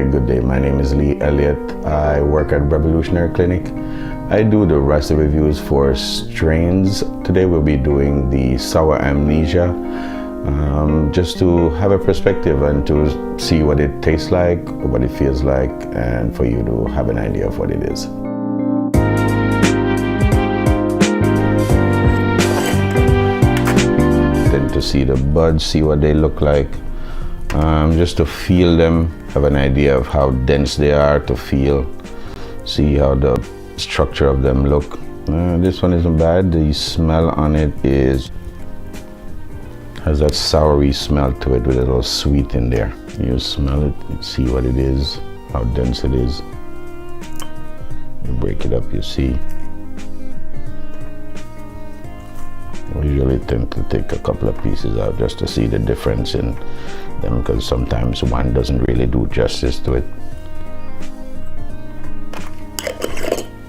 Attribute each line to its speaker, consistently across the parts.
Speaker 1: good day. My name is Lee Elliott. I work at Revolutionary Clinic. I do the rest of reviews for strains. Today we'll be doing the Sour Amnesia, just to have a perspective and to see what it tastes like, what it feels like, and for you to have an idea of what it is. Then to see the buds, see what they look like. Just to feel them, have an idea of how dense they are to feel, see how the structure of them look. This one isn't bad. The smell on it has that soury smell to it with a little sweet in there. You smell it, you see what it is, how dense it is. You break it up, you see. I usually tend to take a couple of pieces out just to see the difference in them, because sometimes one doesn't really do justice to it.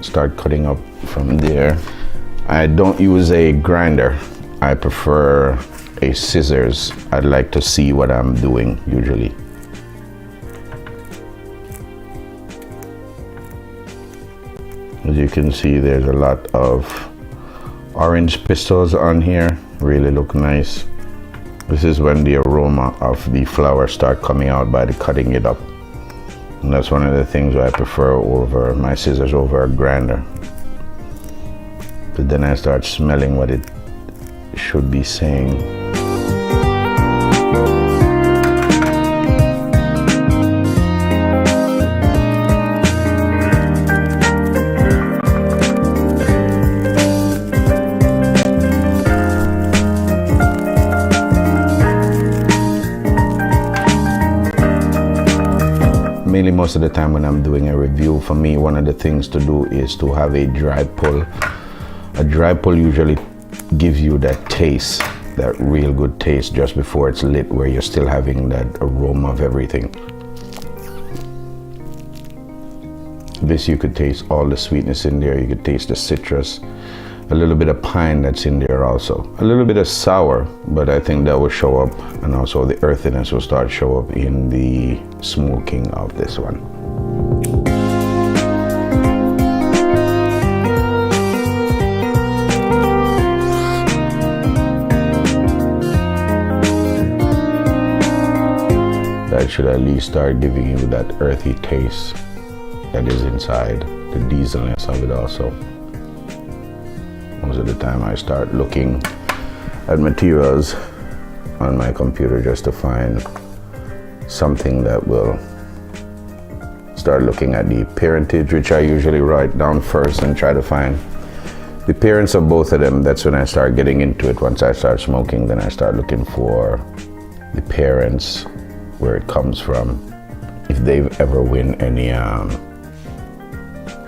Speaker 1: Start cutting up from there. I don't use a grinder. I prefer a scissors. I'd like to see what I'm doing usually. As you can see, there's a lot of orange pistils on here, really look nice. This is when the aroma of the flower start coming out by the cutting it up. And that's one of the things I prefer over my scissors over a grinder. But then I start smelling what it should be saying. Mainly most of the time when I'm doing a review, for me, one of the things to do is to have a dry pull. A dry pull usually gives you that taste, that real good taste just before it's lit, where you're still having that aroma of everything. This, you could taste all the sweetness in there. You could taste the citrus, a little bit of pine that's in there also. A little bit of sour, but I think that will show up, and also the earthiness will start to show up in the smoking of this one. That should at least start giving you that earthy taste that is inside, the dieselness of it also. Most of the time I start looking at materials on my computer just to find something that will start looking at the parentage, which I usually write down first and try to find the parents of both of them. That's when I start getting into it. Once I start smoking, then I start looking for the parents, where it comes from, if they've ever win any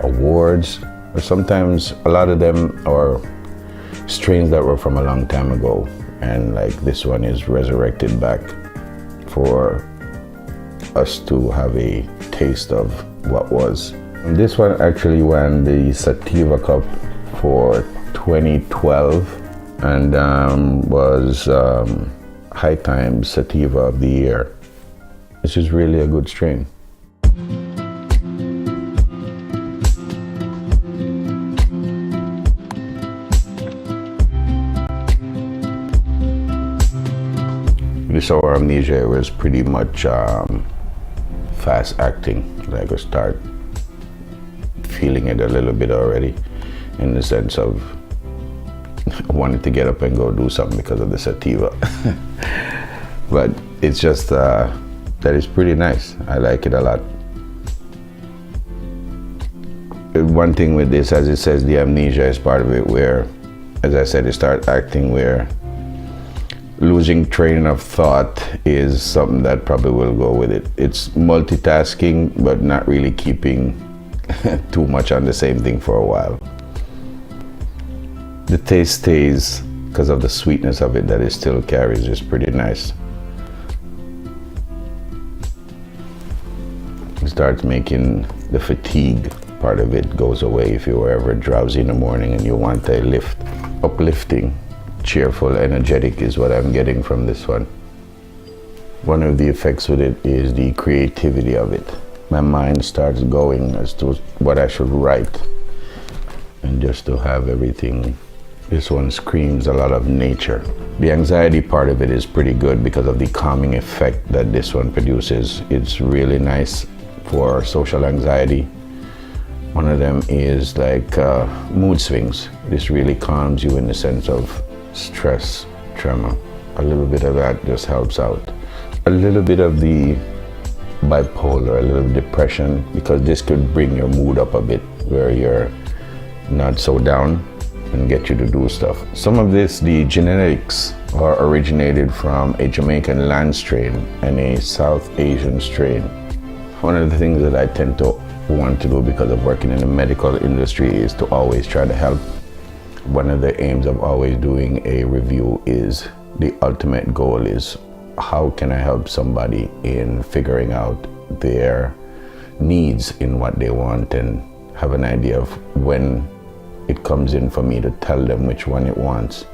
Speaker 1: awards. Or sometimes a lot of them are strains that were from a long time ago, and like this one is resurrected back for us to have a taste of what was. And this one actually won the Sativa Cup for 2012 and was High Times Sativa of the Year. This is really a good strain. The Sour Amnesia was pretty much fast acting. I could start feeling it a little bit already, in the sense of wanting to get up and go do something because of the sativa. But it's just that is pretty nice. I like it a lot. One thing with this, as it says, the amnesia is part of it, where, as I said, it starts acting, where losing train of thought is something that probably will go with it. It's multitasking, but not really keeping too much on the same thing for a while. The taste stays because of the sweetness of it that it still carries. Is pretty nice. It starts making the fatigue part of it goes away. If you were ever drowsy in the morning and you want a lift, uplifting, cheerful, energetic is what I'm getting from this one. One of the effects with it is the creativity of it. my mind starts going as to what I should write. And just to have everything, this one screams a lot of nature. The anxiety part of it is pretty good because of the calming effect that this one produces. It's really nice for social anxiety. One of them is like mood swings. This really calms you in the sense of stress, tremor. A little bit of that just helps out. A little bit of the bipolar, a little depression, because this could bring your mood up a bit where you're not so down and get you to do stuff. Some of this, the genetics are originated from a Jamaican land strain and a South Asian strain. One of the things that I tend to want to do because of working in the medical industry is to always try to help. One of the aims of always doing a review is the ultimate goal is how can I help somebody in figuring out their needs in what they want and have an idea of when it comes in for me to tell them which one it wants.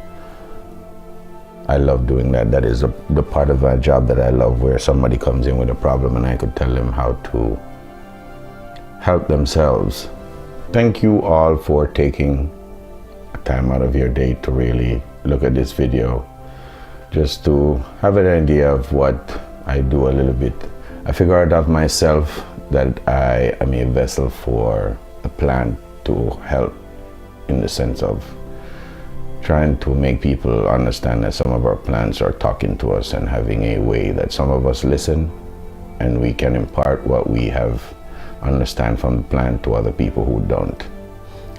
Speaker 1: I love doing that. That is the part of my job that I love, where somebody comes in with a problem and I could tell them how to help themselves. Thank you all for taking time out of your day to really look at this video, just to have an idea of what I do a little bit. I figured out myself that I am a vessel for a plant to help, in the sense of trying to make people understand that some of our plants are talking to us and having a way that some of us listen and we can impart what we have understand from the plant to other people who don't.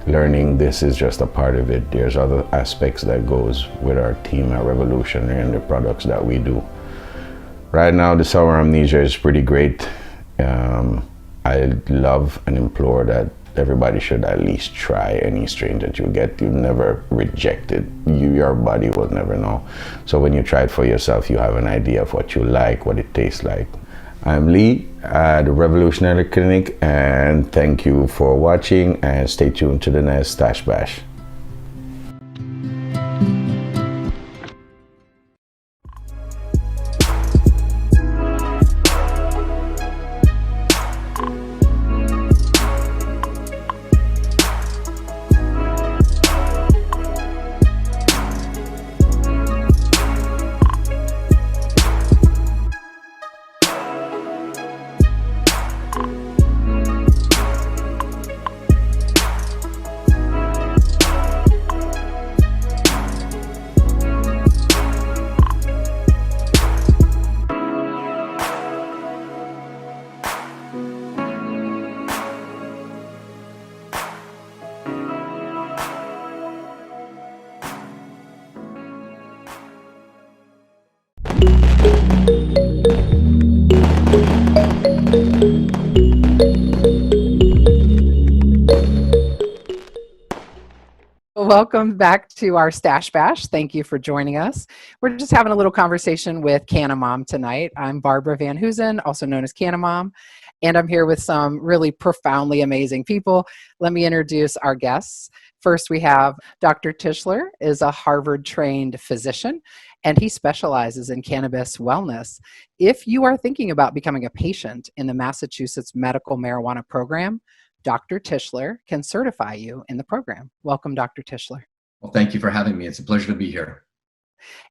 Speaker 1: Learning this is just a part of it. There's other aspects that goes with our team at Revolutionary and the products that we do. Right now, the sour amnesia is pretty great. I love and implore that everybody should at least try any strain that you get. You never reject it. Your body will never know. So when you try it for yourself, you have an idea of what you like, what it tastes like. I'm Lee at the Revolutionary Clinic, and thank you for watching, and stay tuned to the next Stash Bash.
Speaker 2: Welcome back to our Stash Bash. Thank you for joining us. We're just having a little conversation with Canna Mom tonight. I'm Barbara Van Hoosen, also known as Canna Mom, and I'm here with some really profoundly amazing people. Let me introduce our guests. First, we have Dr. Tischler, is a Harvard-trained physician, and he specializes in cannabis wellness. If you are thinking about becoming a patient in the Massachusetts Medical Marijuana Program, Dr. Tischler can certify you in the program. Welcome, Dr. Tischler.
Speaker 3: Well, thank you for having me. It's a pleasure to be here.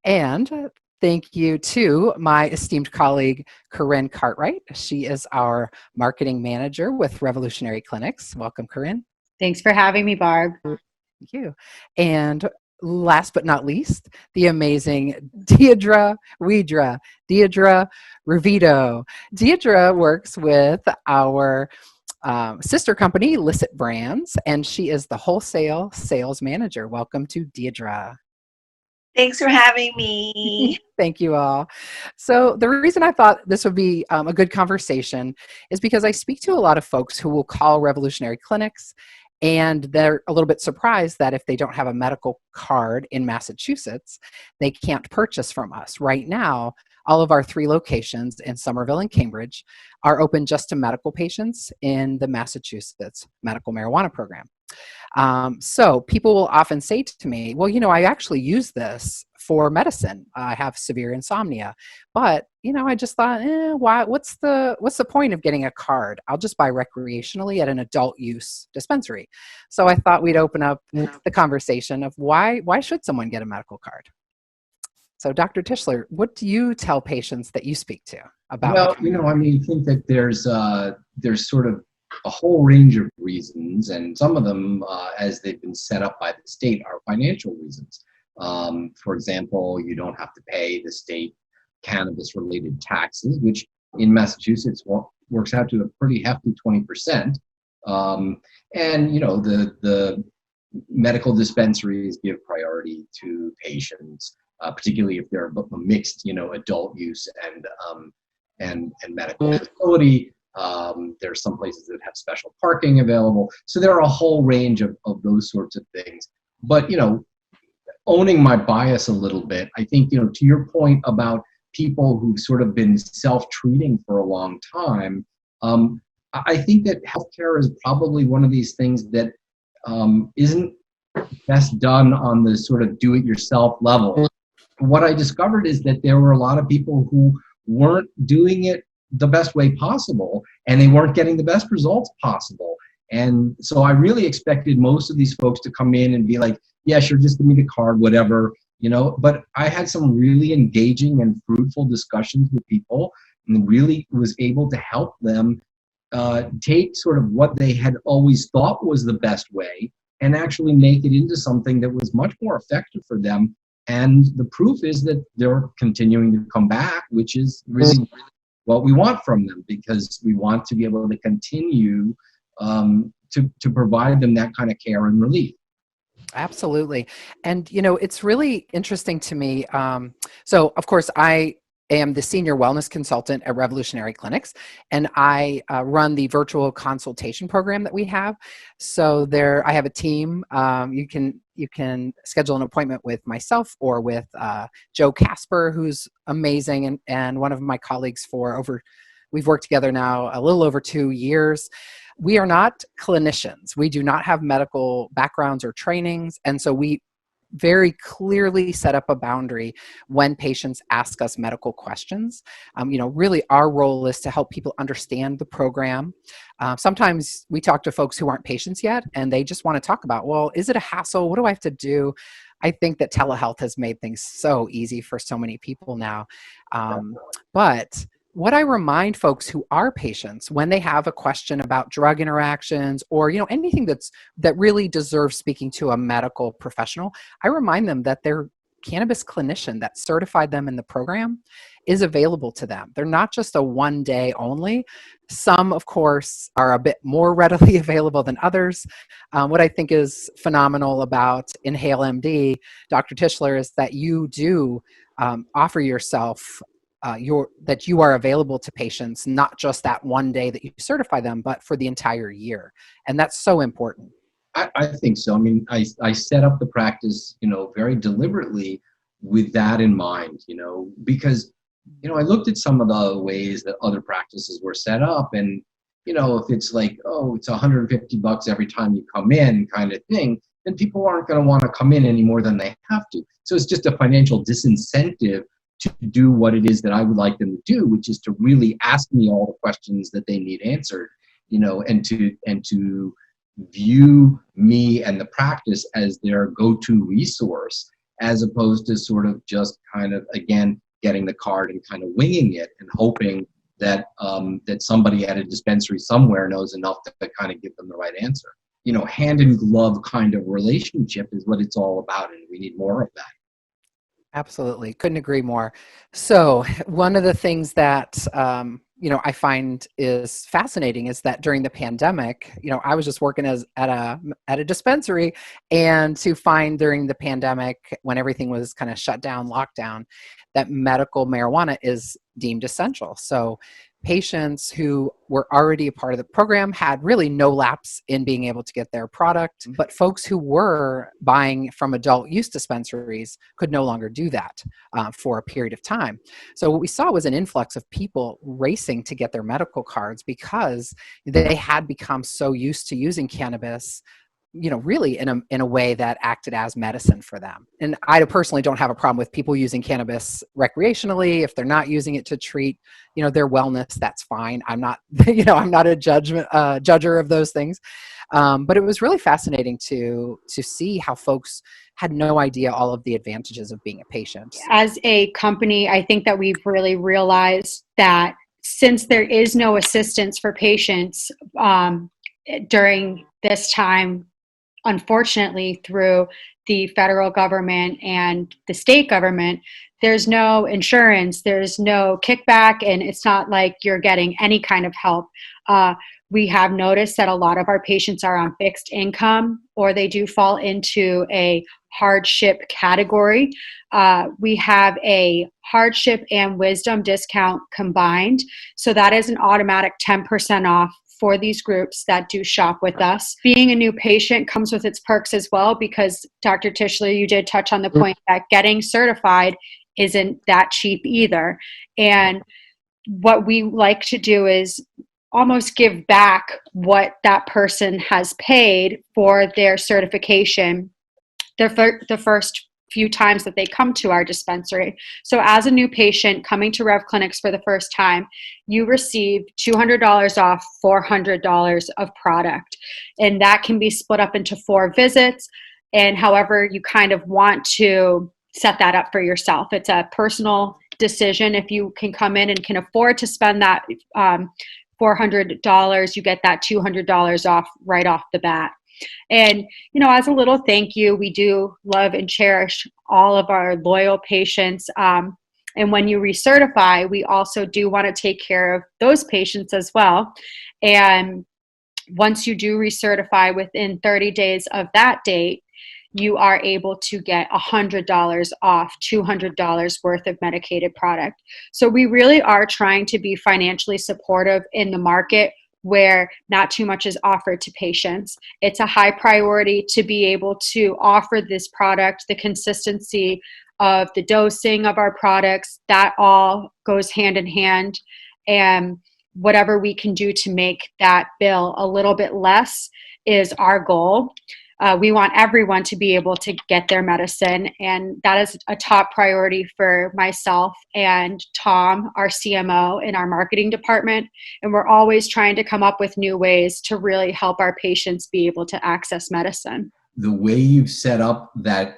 Speaker 2: And thank you to my esteemed colleague, Corinne Cartwright. She is our marketing manager with Revolutionary Clinics. Welcome, Corinne.
Speaker 4: Thanks for having me, Barb.
Speaker 2: Thank you. And last but not least, the amazing Deidre Revito. Deidre works with our sister company, Licit Brands, and she is the wholesale sales manager. Welcome to Deidre.
Speaker 4: Thanks for having me.
Speaker 2: Thank you all. So the reason I thought this would be a good conversation is because I speak to a lot of folks who will call Revolutionary Clinics, and they're a little bit surprised that if they don't have a medical card in Massachusetts, they can't purchase from us. Right now, all of our 3 locations in Somerville and Cambridge are open just to medical patients in the Massachusetts Medical Marijuana Program. So people will often say to me, well, I actually use this for medicine. I have severe insomnia, but I just thought, why? What's the point of getting a card? I'll just buy recreationally at an adult use dispensary. So I thought we'd open up the conversation of why should someone get a medical card? So Dr. Tischler, what do you tell patients that you speak to about?
Speaker 3: Well, I think that there's sort of a whole range of reasons, and some of them, as they've been set up by the state, are financial reasons. For example, you don't have to pay the state cannabis-related taxes, which in Massachusetts works out to a pretty hefty 20%. And the medical dispensaries give priority to patients, particularly if they're a mixed, adult use and medical facility. There's some places that have special parking available. So there are a whole range of those sorts of things. But, owning my bias a little bit, I think, to your point about people who've sort of been self-treating for a long time, I think that healthcare is probably one of these things that isn't best done on the sort of do-it-yourself level. What I discovered is that there were a lot of people who weren't doing it the best way possible, and they weren't getting the best results possible. And so I really expected most of these folks to come in and be like, yeah, sure, just give me the card, whatever, but I had some really engaging and fruitful discussions with people and really was able to help them take sort of what they had always thought was the best way and actually make it into something that was much more effective for them. And the proof is that they're continuing to come back, which is really what we want from them, because we want to be able to continue to provide them that kind of care and relief.
Speaker 2: Absolutely. And, it's really interesting to me. So, of course, I am the senior wellness consultant at Revolutionary Clinics, and I run the virtual consultation program that we have. So I have a team. You can schedule an appointment with myself or with Joe Casper, who's amazing, and one of my colleagues we've worked together now a little over 2 years. We are not clinicians. We do not have medical backgrounds or trainings. And so we very clearly set up a boundary when patients ask us medical questions. Really our role is to help people understand the program. Sometimes we talk to folks who aren't patients yet, and they just want to talk about, well, is it a hassle? What do I have to do? I think that telehealth has made things so easy for so many people now. But what I remind folks who are patients when they have a question about drug interactions or anything that really deserves speaking to a medical professional, I remind them that their cannabis clinician that certified them in the program is available to them. They're not just a one day only. Some, of course, are a bit more readily available than others. What I think is phenomenal about Inhale MD, Dr. Tischler, is that you do offer yourself that you are available to patients, not just that one day that you certify them, but for the entire year. And that's so important.
Speaker 3: I think so. I mean, I set up the practice, very deliberately with that in mind, because, I looked at some of the ways that other practices were set up, and, if it's like, oh, it's $150 every time you come in kind of thing, then people aren't going to want to come in any more than they have to. So it's just a financial disincentive to do what it is that I would like them to do, which is to really ask me all the questions that they need answered, and to view me and the practice as their go-to resource, as opposed to sort of just kind of, again, getting the card and kind of winging it and hoping that that somebody at a dispensary somewhere knows enough to kind of give them the right answer. Hand in glove kind of relationship is what it's all about, and we need more of that.
Speaker 2: Absolutely. Couldn't agree more. So one of the things that, I find is fascinating is that during the pandemic, I was just working at a dispensary, and to find during the pandemic, when everything was kind of shut down, lockdown, that medical marijuana is deemed essential. So patients who were already a part of the program had really no lapse in being able to get their product, but folks who were buying from adult use dispensaries could no longer do that for a period of time. So what we saw was an influx of people racing to get their medical cards because they had become so used to using cannabis really in a way that acted as medicine for them. And I personally don't have a problem with people using cannabis recreationally. If they're not using it to treat, their wellness, that's fine. I'm not, I'm not a judger of those things. But it was really fascinating to see how folks had no idea all of the advantages of being a patient.
Speaker 5: As a company, I think that we've really realized that since there is no assistance for patients during this time, unfortunately, through the federal government and the state government, there's no insurance, there's no kickback, and it's not like you're getting any kind of help. We have noticed that a lot of our patients are on fixed income, or they do fall into a hardship category. We have a hardship and wisdom discount combined. So that is an automatic 10% off for these groups that do shop with us. Being a new patient comes with its perks as well, because Dr. Tischler, you did touch on the point that getting certified isn't that cheap either. And what we like to do is almost give back what that person has paid for their certification the first few times that they come to our dispensary. So as a new patient coming to Rev Clinics for the first time, you receive $200 off $400 of product. And that can be split up into 4 visits. And however you kind of want to set that up for yourself. It's a personal decision. If you can come in and can afford to spend that $400, you get that $200 off right off the bat. And, as a little thank you, we do love and cherish all of our loyal patients. And when you recertify, we also do want to take care of those patients as well. And once you do recertify within 30 days of that date, you are able to get $100 off $200 worth of medicated product. So we really are trying to be financially supportive in the market where not too much is offered to patients. It's a high priority to be able to offer this product, the consistency of the dosing of our products, that all goes hand in hand. And whatever we can do to make that bill a little bit less is our goal. We want everyone to be able to get their medicine, and that is a top priority for myself and Tom, our CMO, in our marketing department. And we're always trying to come up with new ways to really help our patients be able to access medicine.
Speaker 3: The way you've set up that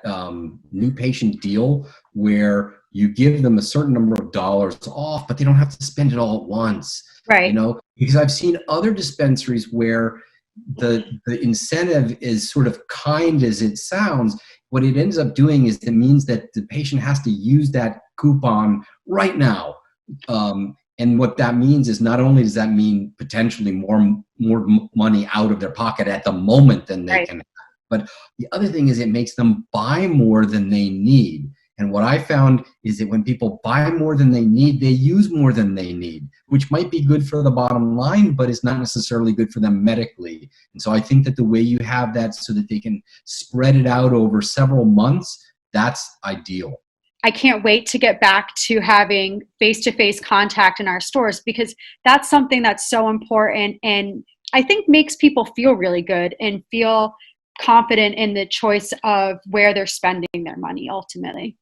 Speaker 3: new patient deal where you give them a certain number of dollars off, but they don't have to spend it all at once.
Speaker 5: Right.
Speaker 3: Because I've seen other dispensaries where the incentive is sort of kind as it sounds. What it ends up doing is it means that the patient has to use that coupon right now. And what that means is not only does that mean potentially more money out of their pocket at the moment than they can, but the other thing is it makes them buy more than they need. And what I found is that when people buy more than they need, they use more than they need, which might be good for the bottom line, but it's not necessarily good for them medically. And so I think that the way you have that so that they can spread it out over several months, that's ideal.
Speaker 5: I can't wait to get back to having face-to-face contact in our stores, because that's something that's so important and I think makes people feel really good and feel confident in the choice of where they're spending their money ultimately.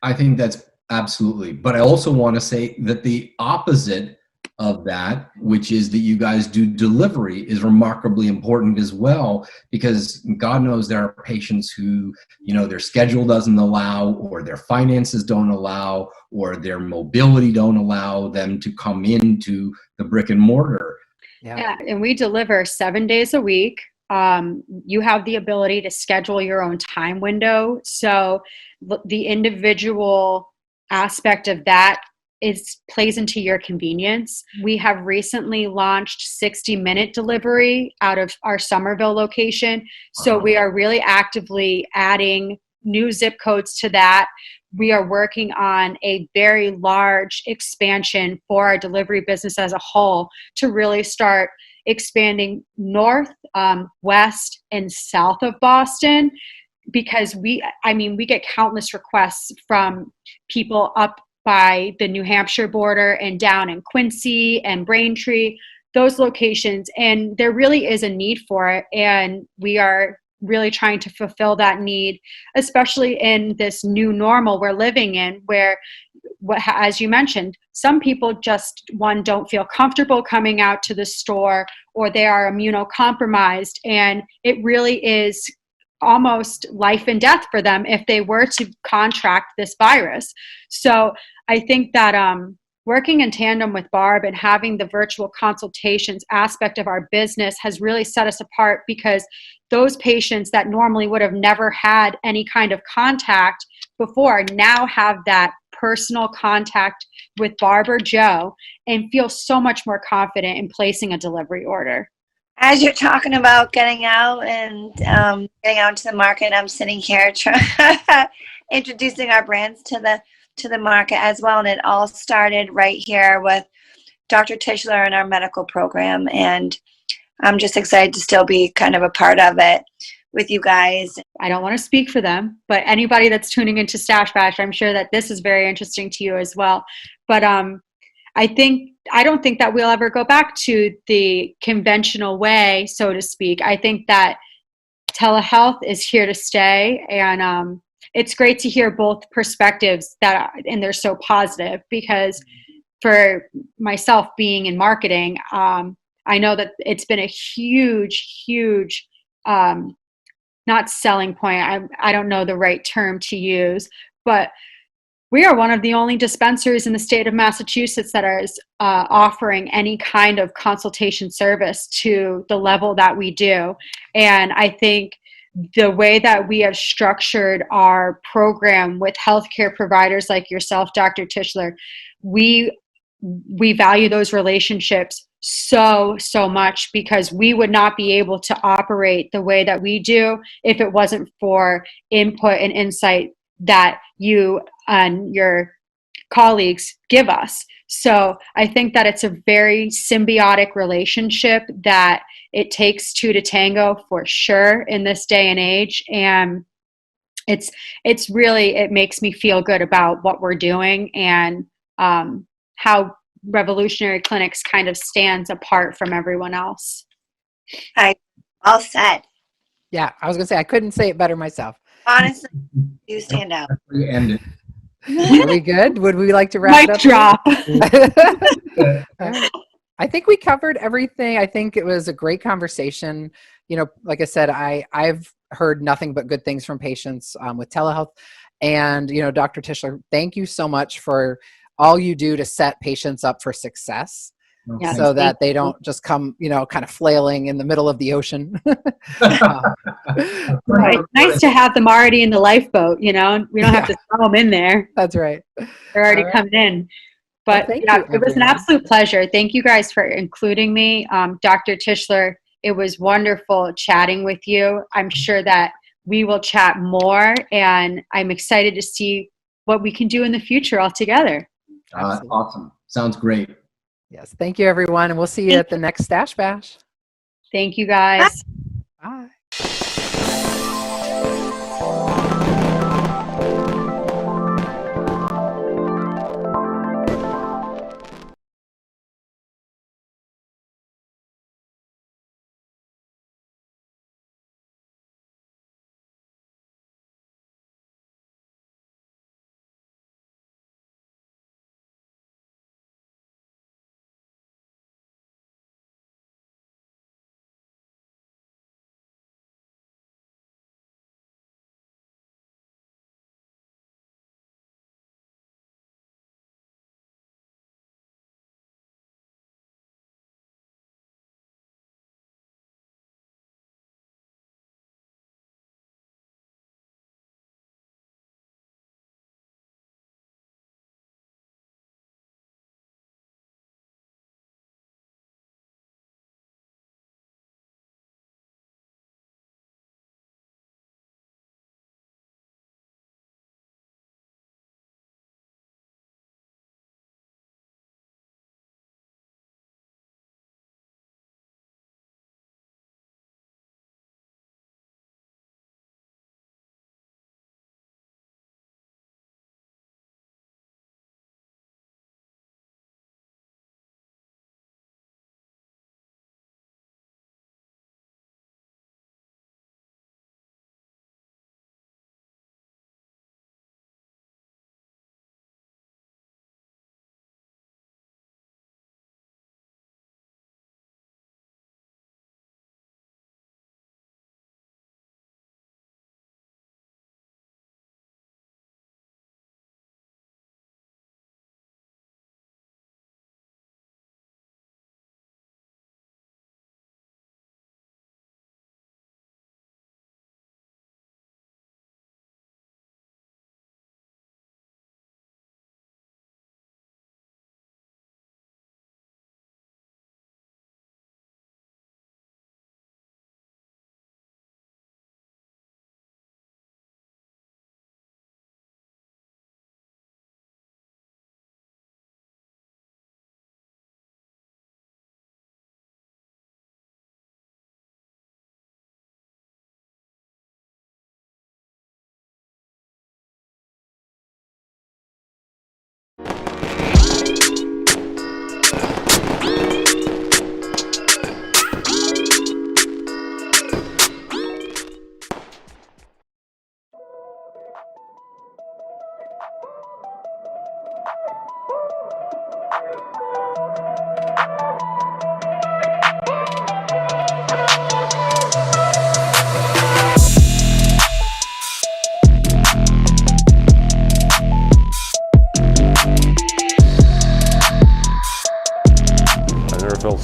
Speaker 3: I think that's absolutely. But I also want to say that the opposite of that, which is that you guys do delivery, is remarkably important as well, because God knows there are patients who, their schedule doesn't allow, or their finances don't allow, or their mobility don't allow them to come into the brick and mortar.
Speaker 5: Yeah, and we deliver 7 days a week. You have the ability to schedule your own time window. So the individual aspect of that plays into your convenience. We have recently launched 60-minute delivery out of our Somerville location. So we are really actively adding new zip codes to that. We are working on a very large expansion for our delivery business as a whole to really start expanding north, west, and south of Boston, because we get countless requests from people up by the New Hampshire border and down in Quincy and Braintree. those locations. And there really is a need for it. And we are really trying to fulfill that need, especially in this new normal we're living in, where, as you mentioned, some people just, one, don't feel comfortable coming out to the store, or they are immunocompromised. And it really is almost life and death for them if they were to contract this virus. So I think that working in tandem with Barb and having the virtual consultations aspect of our business has really set us apart, because those patients that normally would have never had any kind of contact before now have that personal contact with Barb or Joe and feel so much more confident in placing a delivery order.
Speaker 4: As you're talking about getting out and getting out into the market, I'm sitting here introducing our brands to the market as well. And it all started right here with Dr. Tischler and our medical program. And I'm just excited to still be kind of a part of it with you guys.
Speaker 5: I don't want to speak for them, but anybody that's tuning into Stash Bash, I'm sure that this is very interesting to you as well. But I don't think that we'll ever go back to the conventional way, so to speak. I think that telehealth is here to stay, and it's great to hear both perspectives and they're so positive, because for myself being in marketing, I know that it's been a huge not selling point. I don't know the right term to use, but we are one of the only dispensaries in the state of Massachusetts that is offering any kind of consultation service to the level that we do. And I think the way that we have structured our program with healthcare providers like yourself, Dr. Tischler, we value those relationships so much, because we would not be able to operate the way that we do if it wasn't for input and insight that you and your colleagues give us. So I think that it's a very symbiotic relationship, that it takes two to tango for sure in this day and age. And it's really, it makes me feel good about what we're doing, and how Revolutionary Clinics kind of stands apart from everyone else.
Speaker 4: All said.
Speaker 2: Yeah, I was going to say, I couldn't say it better myself.
Speaker 4: Honestly, you stand out.
Speaker 3: We ended.
Speaker 2: Are we good? Would we like to wrap
Speaker 5: Mic
Speaker 2: it up?
Speaker 5: drop.
Speaker 2: All right. I think we covered everything. I think it was a great conversation. You know, like I said, I've heard nothing but good things from patients with telehealth. And, you know, Dr. Tischler, thank you so much for all you do to set patients up for success.
Speaker 5: Yes,
Speaker 2: so that they don't just come, you know, kind of flailing in the middle of the ocean.
Speaker 5: Right. Nice to have them already in the lifeboat, you know, we don't have to throw them in there.
Speaker 2: That's right.
Speaker 5: They're already
Speaker 2: All right.
Speaker 5: coming in. But
Speaker 2: Well,
Speaker 5: yeah,
Speaker 2: you,
Speaker 5: it was an
Speaker 2: everyone.
Speaker 5: absolute pleasure. Thank you guys for including me. Dr. Tischler, it was wonderful chatting with you. I'm sure that we will chat more, and I'm excited to see what we can do in the future all together.
Speaker 3: Awesome. Sounds great.
Speaker 2: Yes. Thank you, everyone. And we'll see you at the next Stash Bash.
Speaker 5: Thank you, guys.
Speaker 2: Bye.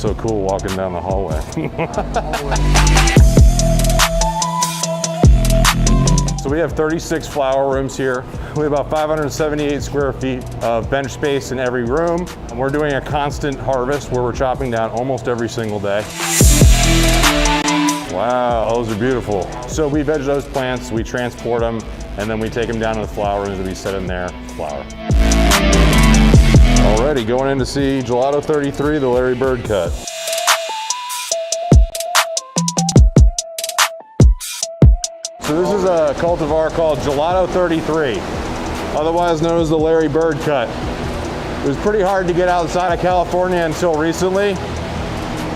Speaker 6: so cool walking down the hallway. So we have 36 flower rooms here. We have about 578 square feet of bench space in every room. And we're doing a constant harvest where we're chopping down almost every single day. Wow, those are beautiful. So we veg those plants, we transport them, and then we take them down to the flower rooms and we set them there, flower. Alrighty, going in to see Gelato 33, the Larry Bird cut. So this is a cultivar called Gelato 33, otherwise known as the Larry Bird cut. It was pretty hard to get outside of California until recently.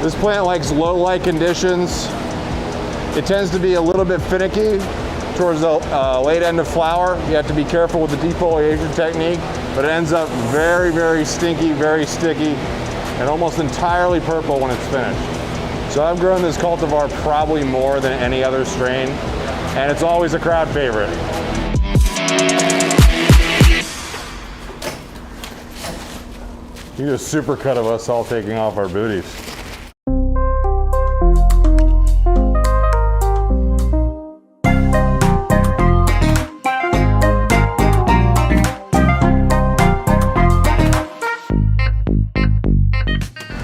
Speaker 6: This plant likes low light conditions. It tends to be a little bit finicky towards the late end of flower. You have to be careful with the defoliation technique, but it ends up very, very stinky, very sticky, and almost entirely purple when it's finished. So I've grown this cultivar probably more than any other strain, and it's always a crowd favorite. You do a super cut of us all taking off our booties.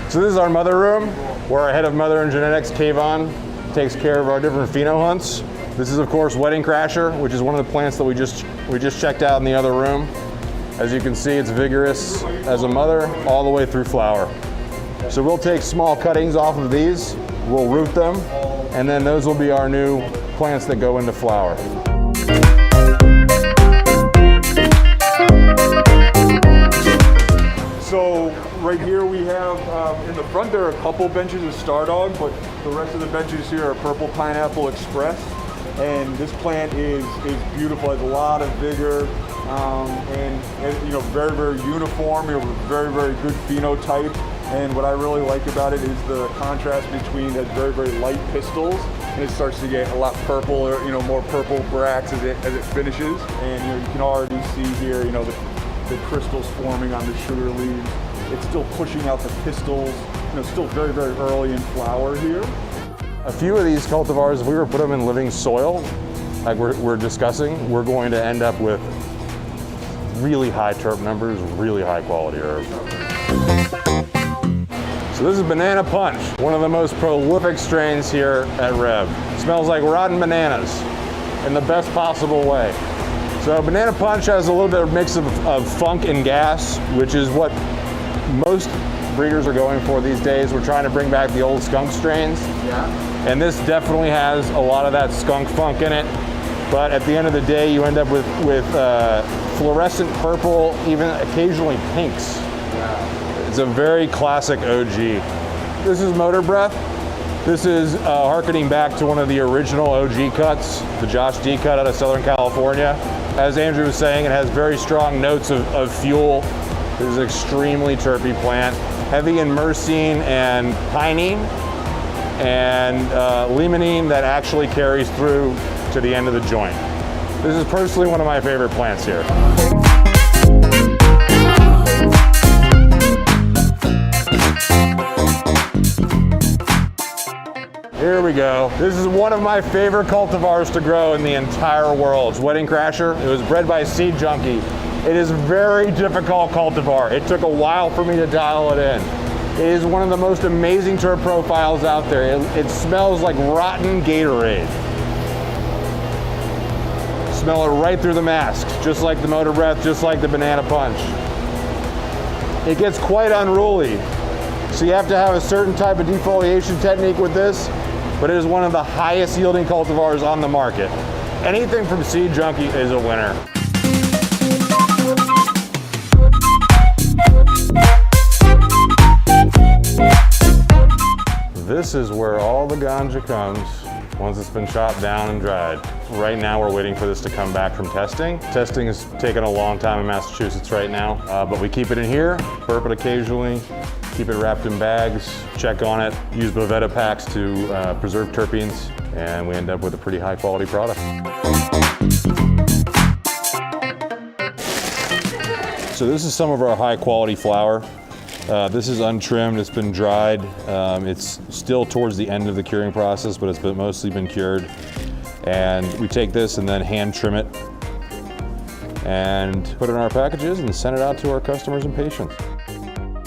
Speaker 6: So this is our mother room, where our head of mother and genetics, Kayvon, takes care of our different pheno hunts. This is of course Wedding Crasher, which is one of the plants that we just checked out in the other room. As you can see, it's vigorous as a mother all the way through flower. So we'll take small cuttings off of these, we'll root them, and then those will be our new plants that go into flower.
Speaker 7: So right here we have, in the front there are a couple benches of Star Dog, but the rest of the benches here are Purple Pineapple Express. And this plant is beautiful, has a lot of vigor, and you know, very, very uniform, you know, very, very good phenotype. And what I really like about it is the contrast between it has very, very light pistils, and it starts to get a lot purple, or you know, more purple bracts as it finishes. And you know, you can already see here, you know, the crystals forming on the sugar leaves. It's still pushing out the pistils, you know, still very, very early in flower here.
Speaker 6: A few of these cultivars, if we were to put them in living soil, like we're discussing, we're going to end up with really high terp numbers, really high quality herbs. So this is Banana Punch, one of the most prolific strains here at Rev. It smells like rotten bananas in the best possible way. So Banana Punch has a little bit of mix of funk and gas, which is what most breeders are going for these days. We're trying to bring back the old skunk strains. Yeah. And this definitely has a lot of that skunk funk in it. But at the end of the day, you end up with fluorescent purple, even occasionally pinks. Wow. It's a very classic OG. This is Motor Breath. This is harkening back to one of the original OG cuts, the Josh D cut out of Southern California. As Andrew was saying, it has very strong notes of fuel. This is an extremely terpy plant, heavy in myrcene and pinene, and limonene that actually carries through to the end of the joint. This is personally one of my favorite plants here. Here we go. This is one of my favorite cultivars to grow in the entire world. It's Wedding Crasher. It was bred by Seed Junkie. It is a very difficult cultivar. It took a while for me to dial it in. It is one of the most amazing terp profiles out there. It smells like rotten Gatorade. Smell it right through the mask, just like the Motor Breath, just like the Banana Punch. It gets quite unruly, so you have to have a certain type of defoliation technique with this, but it is one of the highest yielding cultivars on the market. Anything from Seed Junkie is a winner. This is where all the ganja comes once it's been chopped down and dried. Right now we're waiting for this to come back from testing. Testing has taken a long time in Massachusetts right now, but we keep it in here, burp it occasionally, keep it wrapped in bags, check on it, use Boveda packs to preserve terpenes, and we end up with a pretty high quality product. So this is some of our high quality flour. This is untrimmed, it's been dried. It's still towards the end of the curing process, but it's mostly been cured. And we take this and then hand trim it and put it in our packages and send it out to our customers and patients.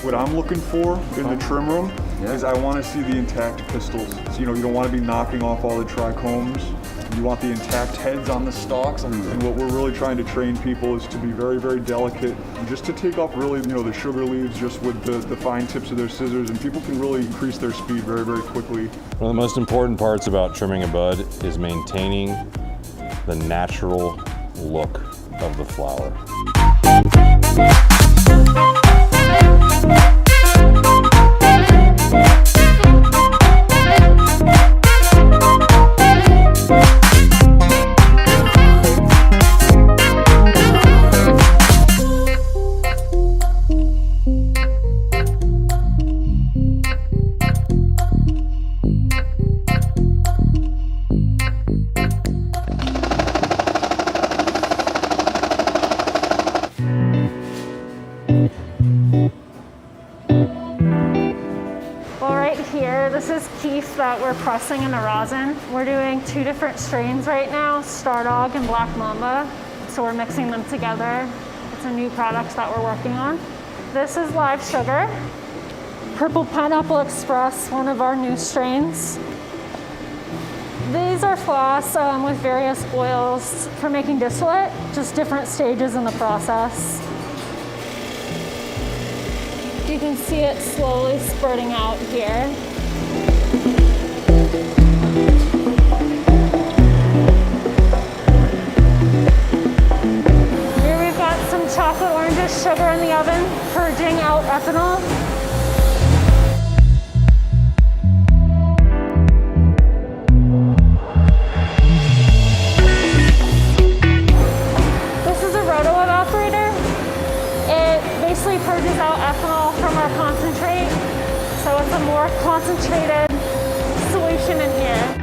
Speaker 7: What I'm looking for in the trim room is I want to see the intact pistils. So, you don't want to be knocking off all the trichomes. You want the intact heads on the stalks. And what we're really trying to train people is to be very, very delicate. And just to take off really, the sugar leaves just with the fine tips of their scissors, and people can really increase their speed very, very quickly.
Speaker 6: One of the most important parts about trimming a bud is maintaining the natural look of the flower.
Speaker 8: That we're pressing in the rosin. We're doing 2 different strains right now, Star Dog and Black Mamba. So we're mixing them together. It's a new product that we're working on. This is live sugar. Purple Pineapple Express, one of our new strains. These are floss with various oils for making distillate, just different stages in the process. You can see it slowly spurting out here. Here we've got some chocolate oranges sugar in the oven, purging out ethanol. This is a roto evaporator. It basically purges out ethanol from our concentrate, so it's a more concentrated solution in here.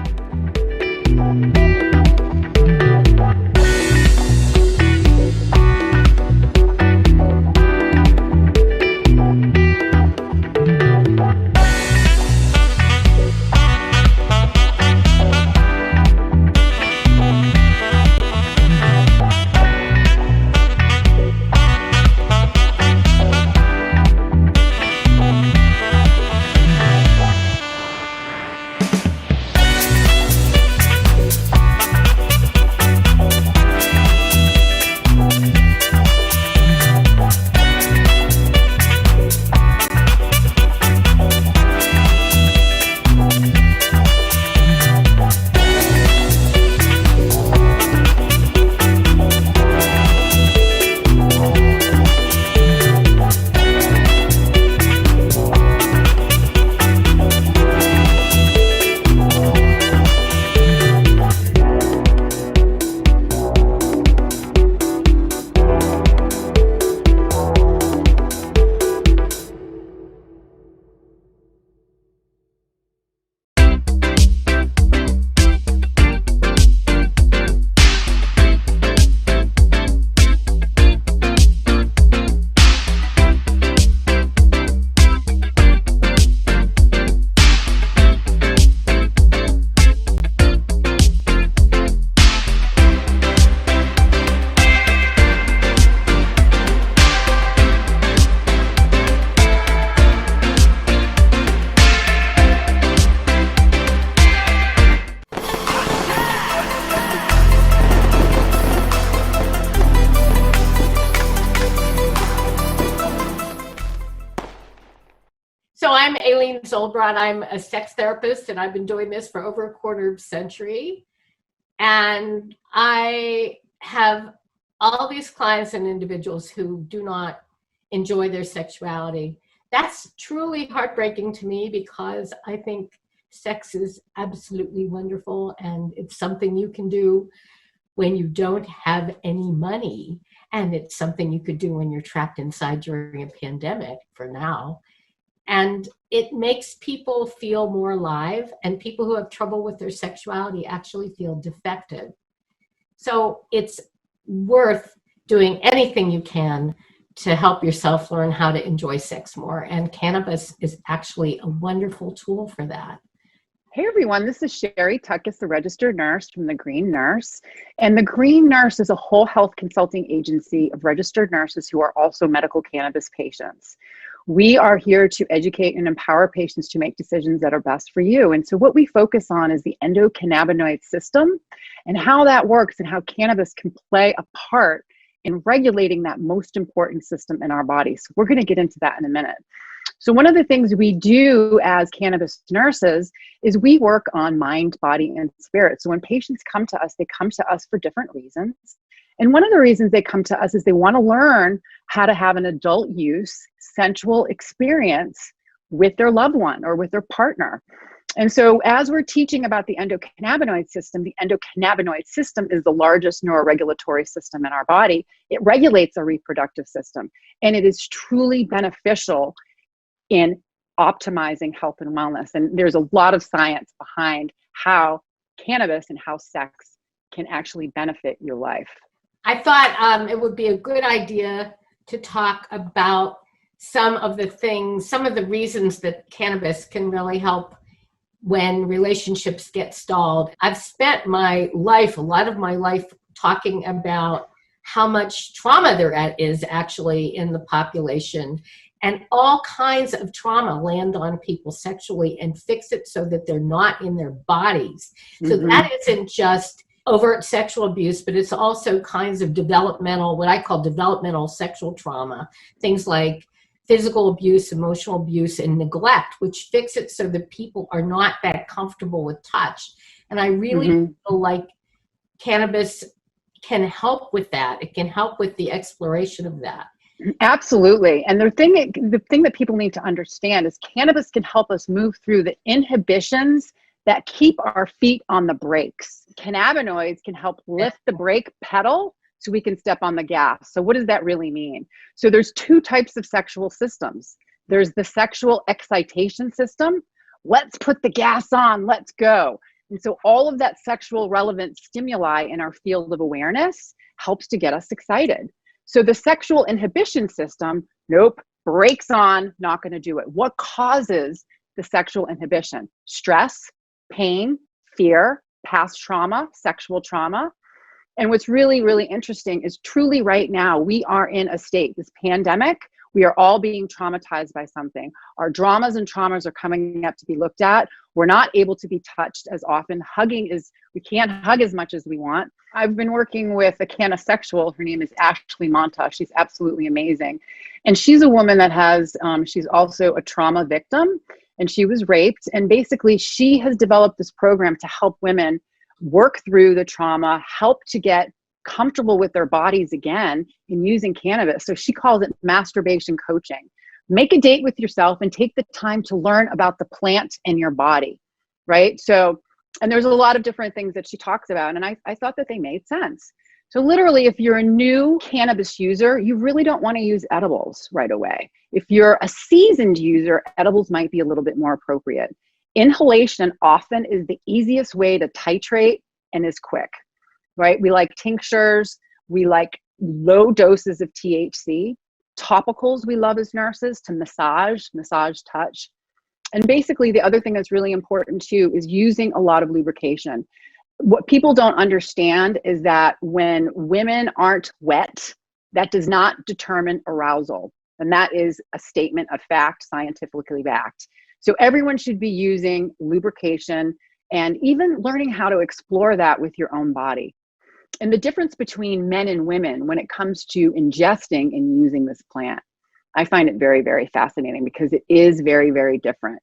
Speaker 9: So I'm Aileen Zolbrot. I'm a sex therapist, and I've been doing this for over a quarter of a century. And I have all these clients and individuals who do not enjoy their sexuality. That's truly heartbreaking to me, because I think sex is absolutely wonderful, and it's something you can do when you don't have any money, and it's something you could do when you're trapped inside during a pandemic for now. And it makes people feel more alive, and people who have trouble with their sexuality actually feel defective. So it's worth doing anything you can to help yourself learn how to enjoy sex more. And cannabis is actually a wonderful tool for that.
Speaker 10: Hey everyone, this is Sherry Tuckus, the registered nurse from the Green Nurse. And the Green Nurse is a whole health consulting agency of registered nurses who are also medical cannabis patients. We are here to educate and empower patients to make decisions that are best for you. And so what we focus on is the endocannabinoid system and how that works and how cannabis can play a part in regulating that most important system in our body. So we're going to get into that in a minute. So one of the things we do as cannabis nurses is we work on mind, body, and spirit. So when patients come to us, they come to us for different reasons. And one of the reasons they come to us is they want to learn how to have an adult use sensual experience with their loved one or with their partner. And so as we're teaching about the endocannabinoid system is the largest neuroregulatory system in our body. It regulates our reproductive system, and it is truly beneficial in optimizing health and wellness. And there's a lot of science behind how cannabis and how sex can actually benefit your life.
Speaker 9: I thought it would be a good idea to talk about some of the reasons that cannabis can really help when relationships get stalled. I've spent a lot of my life talking about how much trauma there is actually in the population. And all kinds of trauma land on people sexually and fix it so that they're not in their bodies. So that isn't just overt sexual abuse, but it's also kinds of what I call developmental sexual trauma. Things like physical abuse, emotional abuse, and neglect, which fix it so that people are not that comfortable with touch. And I really feel like cannabis can help with that. It can help with the exploration of that.
Speaker 10: Absolutely. And the thing that people need to understand is cannabis can help us move through the inhibitions that keep our feet on the brakes. Cannabinoids can help lift the brake pedal so we can step on the gas. So what does that really mean? So there's two types of sexual systems. There's the sexual excitation system. Let's put the gas on, let's go. And so all of that sexual relevant stimuli in our field of awareness helps to get us excited. So the sexual inhibition system, nope, brakes on, not going to do it. What causes the sexual inhibition? Stress, pain, fear, past trauma, sexual trauma. And what's really, really interesting is truly right now, we are in a state, this pandemic, we are all being traumatized by something. Our dramas and traumas are coming up to be looked at. We're not able to be touched as often. We can't hug as much as we want. I've been working with a canosexual. Her name is Ashley Monta. She's absolutely amazing. And she's a woman that she's also a trauma victim, and she was raped. And basically she has developed this program to help women work through the trauma, help to get comfortable with their bodies again in using cannabis. So she calls it masturbation coaching. Make a date with yourself and take the time to learn about the plant in your body, right? So, and there's a lot of different things that she talks about, and I thought that they made sense. So literally, if you're a new cannabis user, you really don't want to use edibles right away. If you're a seasoned user, edibles might be a little bit more appropriate. Inhalation often is the easiest way to titrate and is quick, right? We like tinctures, we like low doses of THC. Topicals we love as nurses to massage, touch. And basically the other thing that's really important too is using a lot of lubrication. What people don't understand is that when women aren't wet, that does not determine arousal. And that is a statement of fact, scientifically backed. So everyone should be using lubrication and even learning how to explore that with your own body. And the difference between men and women when it comes to ingesting and using this plant, I find it very, very fascinating because it is very, very different.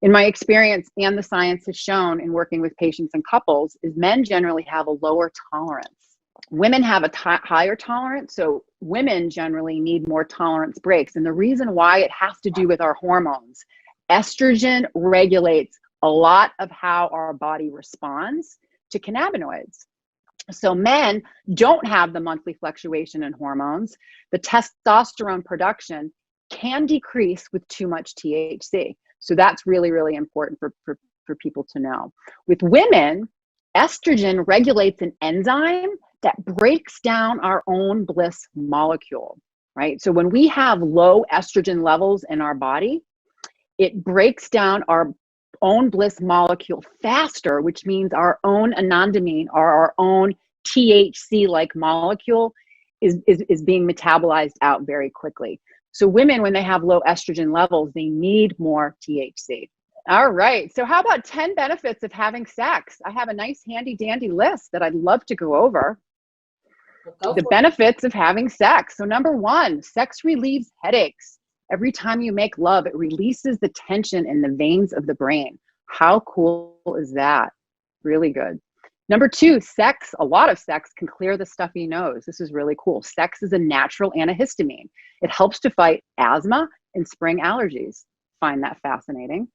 Speaker 10: In my experience, and the science has shown in working with patients and couples, is men generally have a lower tolerance. Women have a higher tolerance, so women generally need more tolerance breaks. And the reason why, it has to do with our hormones. Estrogen regulates a lot of how our body responds to cannabinoids. So men don't have the monthly fluctuation in hormones. The testosterone production can decrease with too much THC. So that's really, really important for people to know. With women, estrogen regulates an enzyme that breaks down our own bliss molecule. right? So when we have low estrogen levels in our body, it breaks down our own bliss molecule faster, which means our own anandamide or our own THC like molecule is being metabolized out very quickly. So women, when they have low estrogen levels, they need more THC. All right. So how about 10 benefits of having sex? I have a nice handy dandy list that I'd love to go over. The benefits of having sex. So number 1, sex relieves headaches. Every time you make love, it releases the tension in the veins of the brain. How cool is that? Really good. Number 2, sex, a lot of sex can clear the stuffy nose. This is really cool. Sex is a natural antihistamine. It helps to fight asthma and spring allergies. Find that fascinating.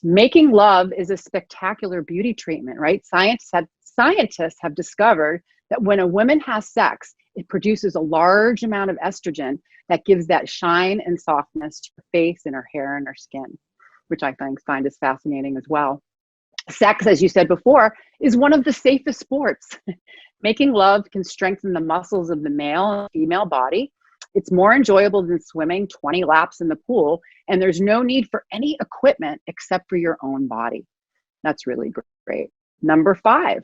Speaker 10: Making love is a spectacular beauty treatment, right? Scientists have discovered that when a woman has sex, it produces a large amount of estrogen that gives that shine and softness to her face and her hair and her skin, which I find is fascinating as well. Sex, as you said before, is one of the safest sports. Making love can strengthen the muscles of the male and female body. It's more enjoyable than swimming 20 laps in the pool, and there's no need for any equipment except for your own body. That's really great. Number 5,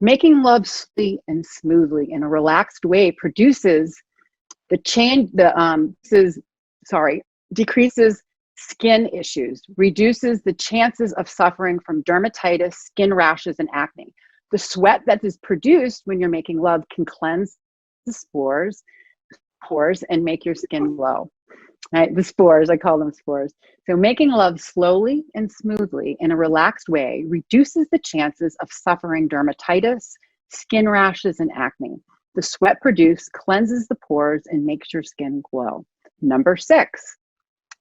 Speaker 10: making love slowly and smoothly in a relaxed way decreases skin issues, reduces the chances of suffering from dermatitis, skin rashes, and acne. The sweat that is produced when you're making love can cleanse the pores and make your skin glow. Right? The spores, I call them spores. So making love slowly and smoothly in a relaxed way reduces the chances of suffering dermatitis, skin rashes, and acne. The sweat produced cleanses the pores and makes your skin glow. Number 6,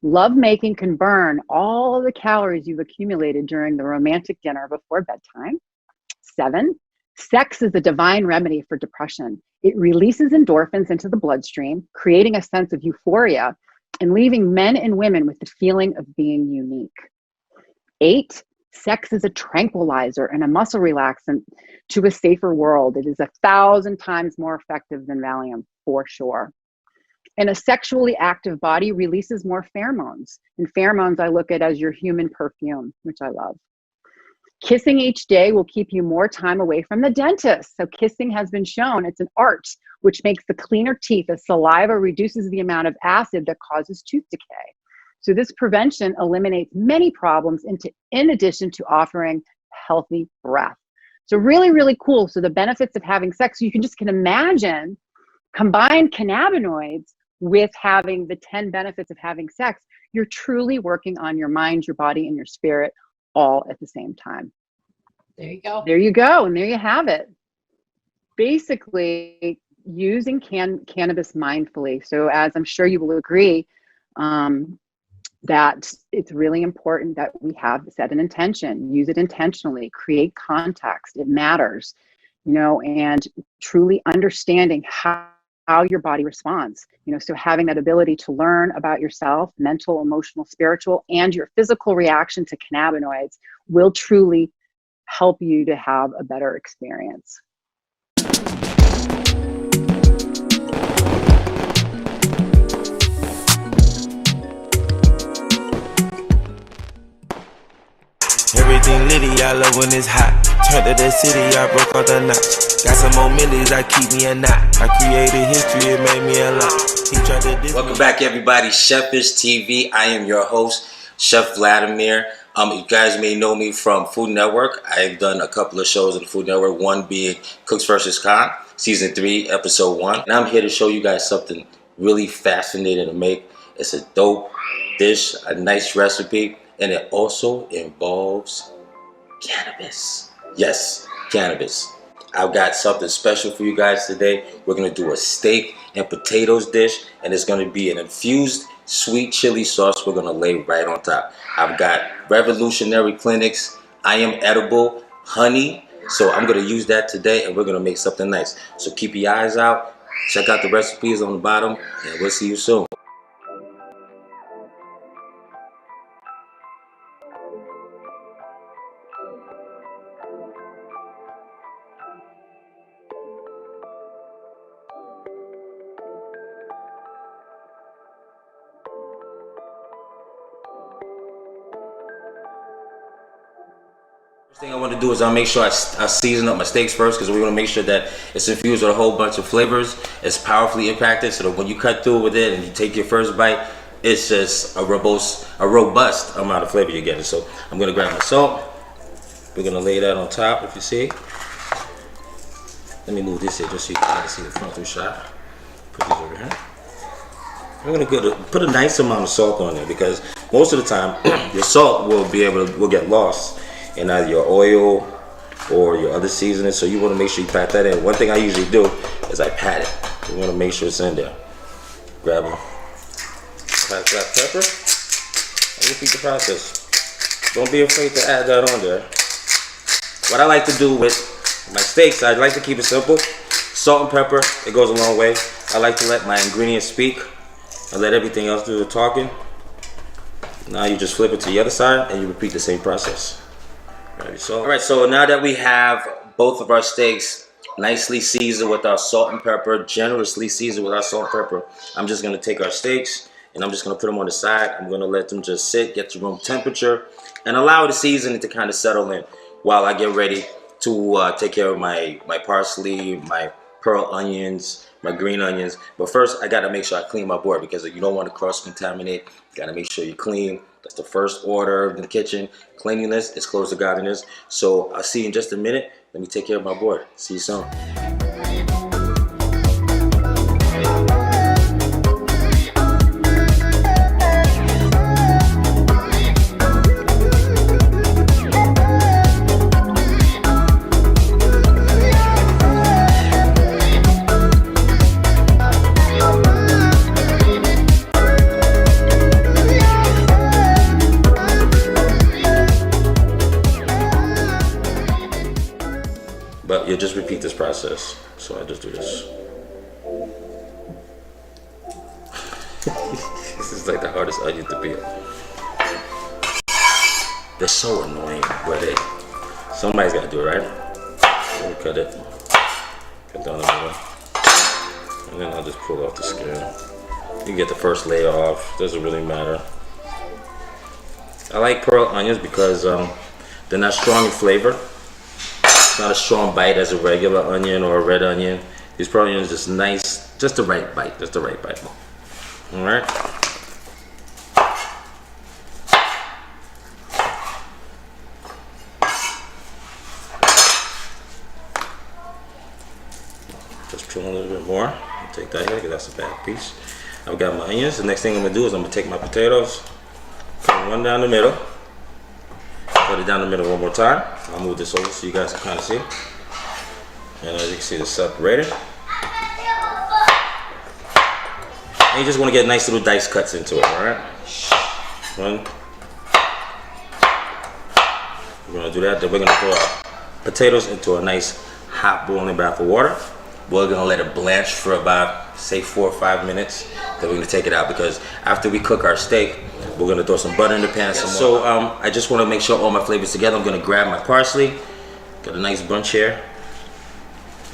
Speaker 10: love making can burn all the calories you've accumulated during the romantic dinner before bedtime. 7, sex is a divine remedy for depression. It releases endorphins into the bloodstream, creating a sense of euphoria and leaving men and women with the feeling of being unique. 8, sex is a tranquilizer and a muscle relaxant to a safer world. It is 1,000 times more effective than Valium, for sure. And a sexually active body releases more pheromones. And pheromones I look at as your human perfume, which I love. Kissing each day will keep you more time away from the dentist. So kissing has been shown, it's an art, which makes the cleaner teeth as saliva reduces the amount of acid that causes tooth decay. So this prevention eliminates many problems in addition to offering healthy breath. So really, really cool. So the benefits of having sex, you can imagine, combine cannabinoids with having the 10 benefits of having sex. You're truly working on your mind, your body, and your spirit all at the same time.
Speaker 9: There you go.
Speaker 10: There you go. And there you have it. Basically, using cannabis mindfully. So as I'm sure you will agree, that it's really important that we have set an intention, use it intentionally, create context. It matters, and truly understanding how your body responds, so having that ability to learn about yourself, mental, emotional, spiritual, and your physical reaction to cannabinoids will truly help you to have a better experience.
Speaker 11: Everything litty, I love when it's hot. Turned to the city, I broke out the notch. Got some more millies, I keep me a knot. I created history, it made me a lot.
Speaker 12: Welcome back, everybody. Chefish TV. I am your host, Chef Vladimir. You guys may know me from Food Network. I've done a couple of shows on the Food Network, one being Cooks vs. Khan, Season 3, Episode 1. And I'm here to show you guys something really fascinating to make. It's a dope dish, a nice recipe, and it also involves cannabis. Yes, cannabis. I've got something special for you guys today. We're going to do a steak and potatoes dish, and it's going to be an infused sweet chili sauce we're going to lay right on top. I've got Revolutionary Clinics I Am Edible honey, so I'm going to use that today, and we're going to make something nice. So keep your eyes out, check out the recipes on the bottom, and we'll see you soon. First thing I want to do is I'll make sure I season up my steaks first, because we want to make sure that it's infused with a whole bunch of flavors. It's powerfully impacted, so that when you cut through with it and you take your first bite, it's just a robust amount of flavor you're getting. So I'm gonna grab my salt. We're gonna lay that on top, if you see. Let me move this here just so you can see the front through shot. Put these over here. I'm gonna put a nice amount of salt on there, because most of the time your salt will get lost in either your oil or your other seasonings. So you want to make sure you pat that in. One thing I usually do is I pat it. You want to make sure it's in there. Grab a black pepper and repeat the process. Don't be afraid to add that on there. What I like to do with my steaks, I like to keep it simple. Salt and pepper, it goes a long way. I like to let my ingredients speak and let everything else do the talking. Now you just flip it to the other side and you repeat the same process. Alright, so now that we have both of our steaks nicely seasoned with our salt and pepper, generously seasoned with our salt and pepper, I'm just going to take our steaks and I'm just going to put them on the side. I'm going to let them just sit, get to room temperature, and allow the seasoning to kind of settle in while I get ready to take care of my parsley, my pearl onions, my green onions. But first, I got to make sure I clean my board, because you don't want to cross-contaminate. You got to make sure you clean. That's the first order in the kitchen. Cleanliness is close to godliness. So I'll see you in just a minute. Let me take care of my board. See you soon. But you'll just repeat this process. So I just do this. This is like the hardest onion to peel. They're so annoying, but somebody's got to do it, right? So we cut it. Cut down the middle. And then I'll just pull off the skin. You can get the first layer off. Doesn't really matter. I like pearl onions because they're not strong in flavor. It's not a strong bite as a regular onion or a red onion. These pearl onions are just nice, just the right bite, just the right bite. All right. Just peel a little bit more. I'll take that here because that's a bad piece. I've got my onions. The next thing I'm gonna do is I'm gonna take my potatoes, cut one down the middle. Cut it down the middle one more time. I'll move this over so you guys can kind of see. And as you can see, it's separated. And you just want to get nice little dice cuts into it, all right? One. We're going to do that. Then we're going to throw our potatoes into a nice hot boiling bath of water. We're going to let it blanch for about, say, 4 or 5 minutes. Then we're going to take it out, because after we cook our steak, we're gonna throw some butter in the pan. So I just want to make sure all my flavors together. I'm gonna grab my parsley. Got a nice bunch here.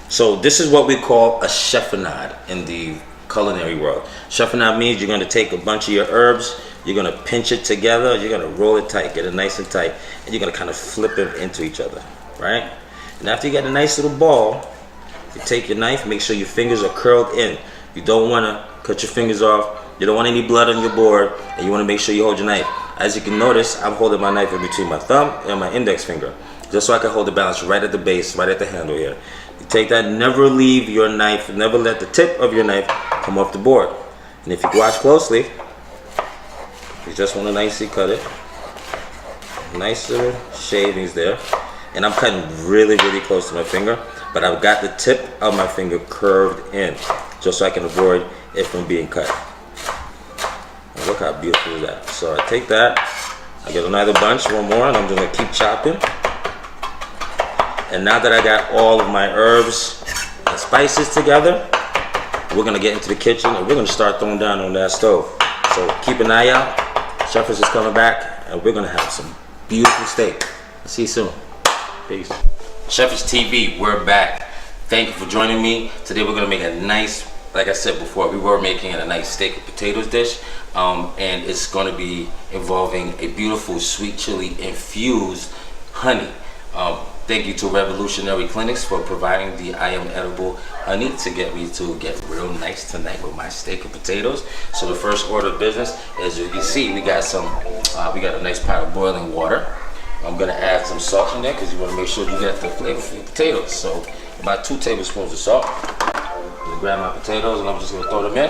Speaker 12: So this is what we call a chiffonade in the culinary world. Chiffonade means you're gonna take a bunch of your herbs, you're gonna pinch it together, you're gonna roll it tight, get it nice and tight, and you're gonna kind of flip them into each other, right? And after you get a nice little ball, you take your knife, make sure your fingers are curled in. You don't wanna cut your fingers off. You don't want any blood on your board, and you want to make sure you hold your knife. As you can notice, I'm holding my knife in between my thumb and my index finger, just so I can hold the balance right at the base, right at the handle here. You take that, never leave your knife, never let the tip of your knife come off the board. And if you watch closely, you just want to nicely cut it. Nice little shavings there. And I'm cutting really, really close to my finger, but I've got the tip of my finger curved in, just so I can avoid it from being cut. Look how beautiful is that. So I take that, I get another bunch, one more, and I'm just gonna keep chopping. And now that I got all of my herbs and spices together, we're gonna get into the kitchen and we're gonna start throwing down on that stove. So keep an eye out. Chef is coming back and we're gonna have some beautiful steak. See you soon. Peace. Chef's TV, we're back. Thank you for joining me. Today we're gonna make a nice, like I said before, we were making a nice steak and potatoes dish, and it's going to be involving a beautiful sweet chili infused honey. Thank you to Revolutionary Clinics for providing the I Am Edible honey to get me to get real nice tonight with my steak and potatoes. So the first order of business, as you can see, we got a nice pot of boiling water. I'm gonna add some salt in there because you want to make sure you get the flavor for your potatoes. So about 2 tablespoons of salt. I'm gonna grab my potatoes and I'm just gonna throw them in.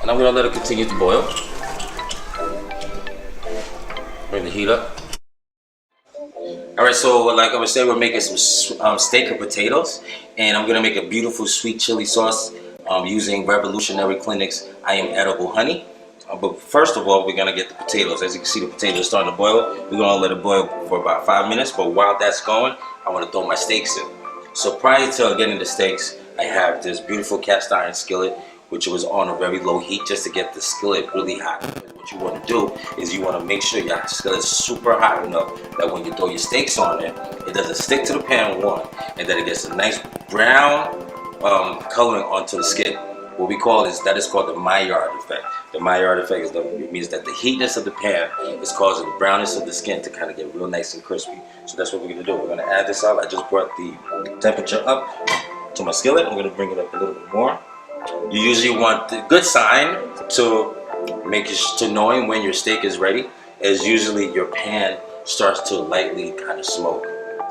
Speaker 12: And I'm gonna let it continue to boil. Bring the heat up. All right, so like I was saying, we're making some steak and potatoes, and I'm gonna make a beautiful sweet chili sauce using Revolutionary Clinics I Am Edible honey. But first of all, we're gonna get the potatoes. As you can see, the potatoes are starting to boil. We're gonna let it boil for about 5 minutes, but while that's going, I wanna throw my steaks in. So prior to getting the steaks, I have this beautiful cast iron skillet, which was on a very low heat just to get the skillet really hot. What you want to do is you want to make sure your skillet is super hot enough that when you throw your steaks on it, it doesn't stick to the pan, one, and that it gets a nice brown coloring onto the skin. What we call that is called the Maillard effect. The Maillard effect means that the heatness of the pan is causing the brownness of the skin to kind of get real nice and crispy. So that's what we're going to do. We're going to add this up. I just brought the temperature up to my skillet. I'm going to bring it up a little bit more. You usually want the good sign to knowing when your steak is ready is usually your pan starts to lightly kind of smoke,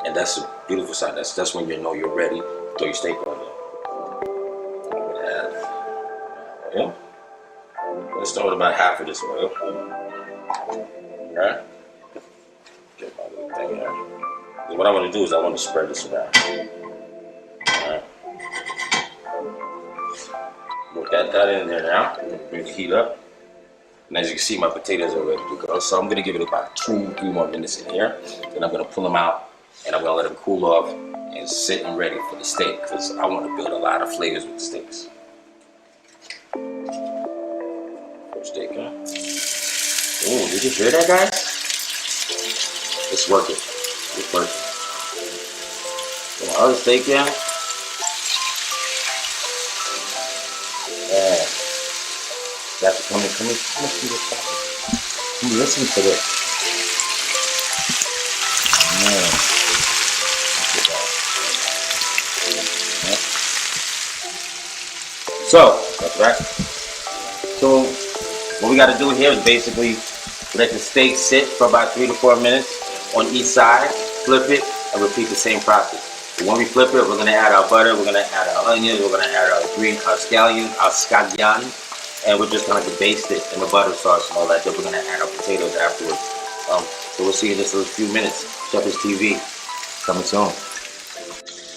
Speaker 12: and that's a beautiful sign. That's when you know you're ready to throw your steak on there. I'm gonna add oil. Let's start with about half of this oil. Alright. Get my little thing here. And what I want to do is I want to spread this around. Alright. We'll get that in there now. Bring the heat up. And as you can see, my potatoes are ready to go. So I'm going to give it about 2-3 more minutes in here. Then I'm going to pull them out and I'm going to let them cool off and sit and ready for the steak because I want to build a lot of flavors with the steaks. First steak, huh? Oh, did you hear that, guys? It's working. It's working. Put my other steak in. Yeah. That's come see this. Listen to this. Man. Yeah. So, that's right. So, what we got to do here is basically let the steak sit for about 3 to 4 minutes on each side, flip it, and repeat the same process. But when we flip it, we're going to add our butter, we're going to add our onions, we're going to add our scallion, and we're just going to baste it in the butter sauce and all that. Then we're going to add our potatoes afterwards. So we'll see you in just a few minutes. Shepherd's TV, coming soon.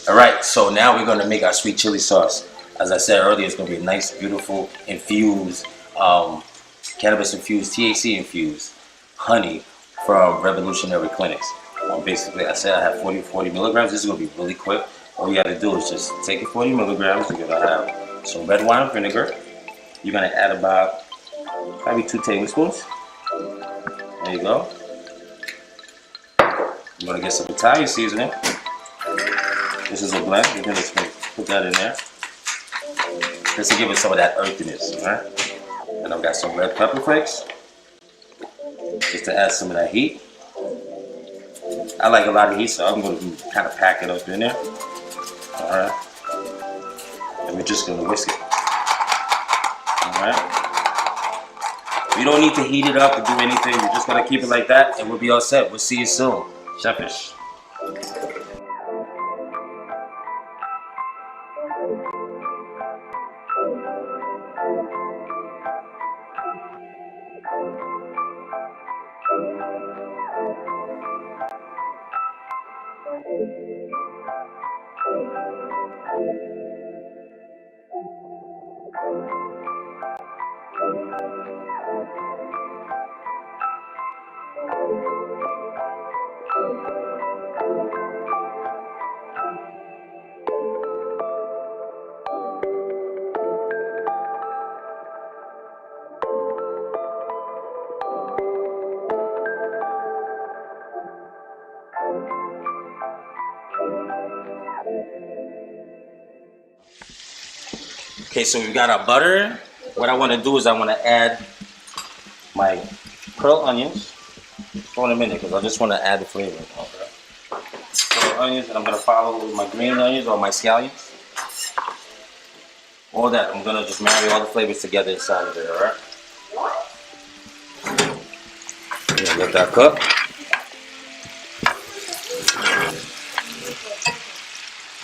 Speaker 12: All right, so now we're going to make our sweet chili sauce. As I said earlier, it's going to be a nice, beautiful, infused, cannabis-infused, THC-infused honey from Revolutionary Clinics. Basically, I said I have 40 milligrams. This is going to be really quick. All you got to do is just take your 40 milligrams. You're going to have some red wine vinegar. You're going to add about probably 2 tablespoons. There you go. You're going to get some Italian seasoning. This is a blend. You're going to put that in there. Just to give it some of that earthiness. All right? And I've got some red pepper flakes. Just to add some of that heat. I like a lot of heat, so I'm going to kind of pack it up in there. All right. And we're just going to whisk it. All right. You don't need to heat it up or do anything. You're just going to keep it like that, and we'll be all set. We'll see you soon. Shefish. Okay, so we've got our butter. What I want to do is I want to add my pearl onions. throw them in there because I just want to add the flavor. Okay. So onions, and I'm gonna follow with my green onions or my scallions. All that. I'm gonna just marry all the flavors together inside of there. All right. Yeah, let that cook.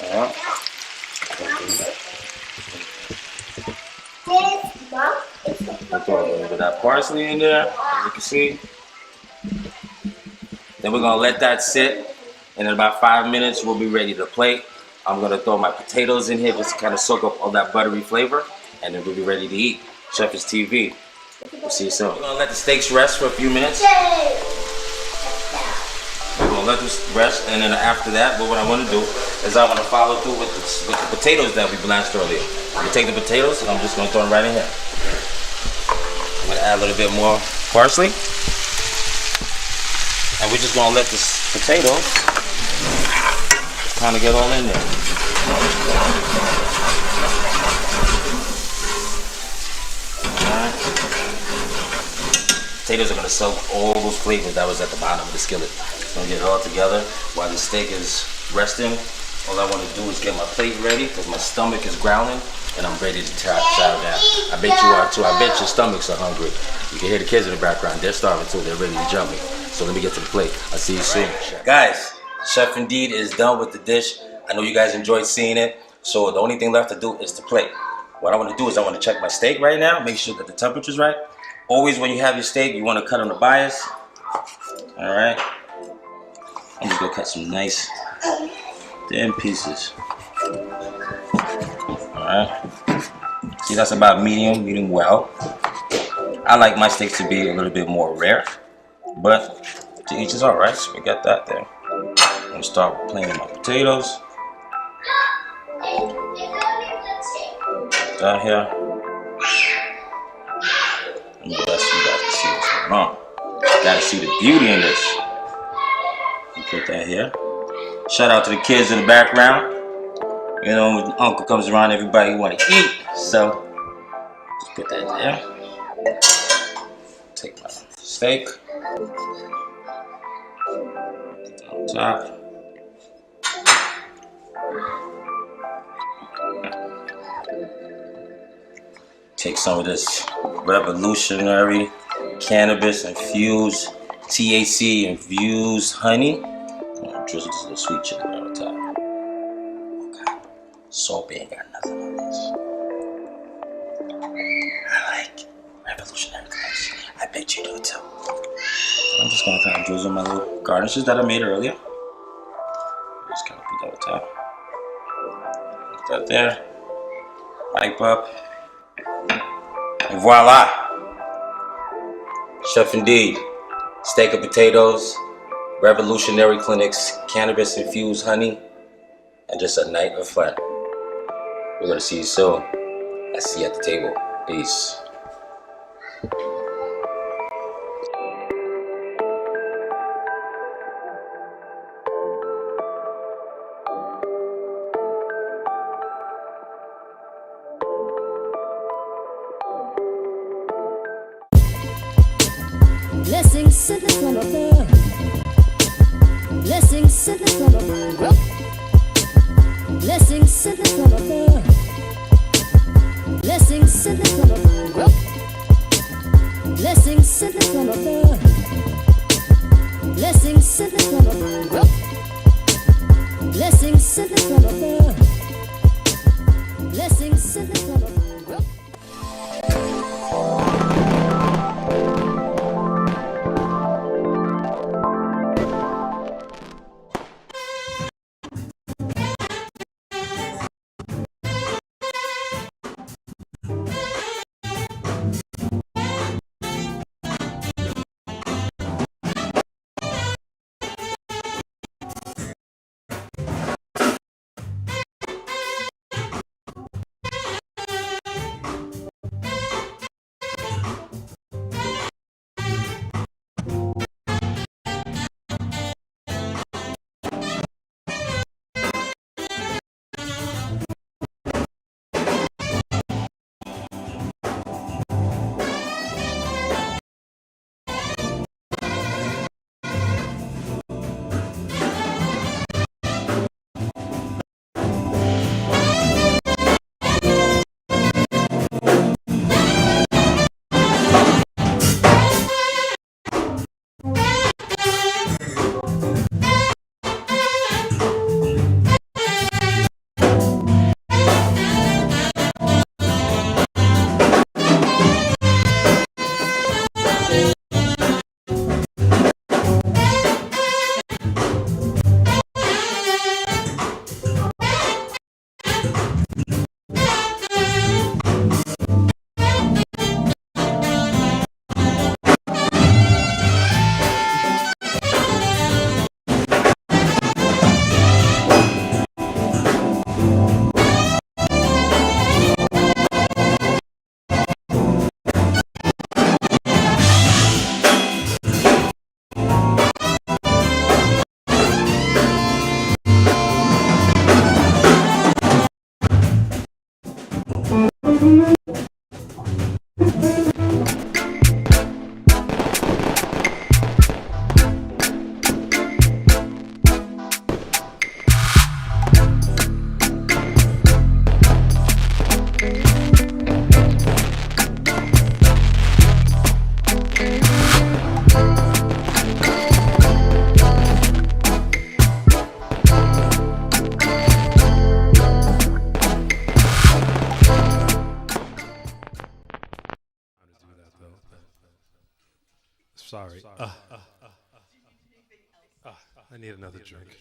Speaker 12: All right. We'll throw a little bit of that parsley in there, as you can see. Then we're gonna let that sit, and in about 5 minutes we'll be ready to plate. I'm gonna throw my potatoes in here just to kind of soak up all that buttery flavor, and then we'll be ready to eat. Chef is TV. We'll see you soon. We're gonna let the steaks rest for a few minutes. We're gonna let this rest, and then after that, what I want to do is I want to follow through with the potatoes that we blanched earlier. We take the potatoes, and I'm just gonna throw them right in here. I'm gonna add a little bit more parsley. And we're just gonna let this potato kind of get all in there. Alright. Potatoes are gonna soak all those flavors that was at the bottom of the skillet. So I'm gonna get it all together while the steak is resting. All I want to do is get my plate ready because my stomach is growling and I'm ready to chow down. I bet you are too. I bet your stomachs are hungry. You can hear the kids in the background. They're starving too. They're ready to jump me. So let me get to the plate. I'll see you soon. Guys, Chef Indeed is done with the dish. I know you guys enjoyed seeing it. So the only thing left to do is to plate. What I want to do is I want to check my steak right now. Make sure that the temperature's right. Always when you have your steak, you want to cut on the bias. All right. I'm just going to cut some nice thin pieces. All right. See, that's about medium well. I like my steaks to be a little bit more rare. But to each is all right, so we got that there. I'm gonna start planing my potatoes. Down here. And the rest you guys can see what's going on. Gotta see the beauty in this. Put that here. Shout out to the kids in the background. You know, when Uncle comes around, everybody want to eat. So, just put that there. Take my steak. On top. Take some of this revolutionary cannabis infused, THC infused honey. I'm gonna drizzle this little sweet chili right on top. Okay. Salt ain't got nothing on this. I like revolutionary things. I bet you do too. I'm just gonna kind of drizzle my little garnishes that I made earlier. Just kind of put that on top. Put that there. Pipe up. And voila! Chef Indeed. Steak and potatoes, revolutionary clinics, cannabis infused honey, and just a night of fun. We're gonna see you soon. I see you at the table. Peace.
Speaker 13: Blessings sent from above. Blessings sent from above. Blessings sent from above. Blessings sent from above. Blessings sent from above. Blessings sent from above. Blessings sent from above. Blessings sent from above.
Speaker 14: Sorry. I need another drink.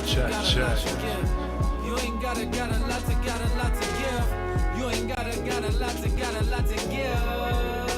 Speaker 14: Check.
Speaker 11: You ain't got a lot to give. You ain't got a lot to give.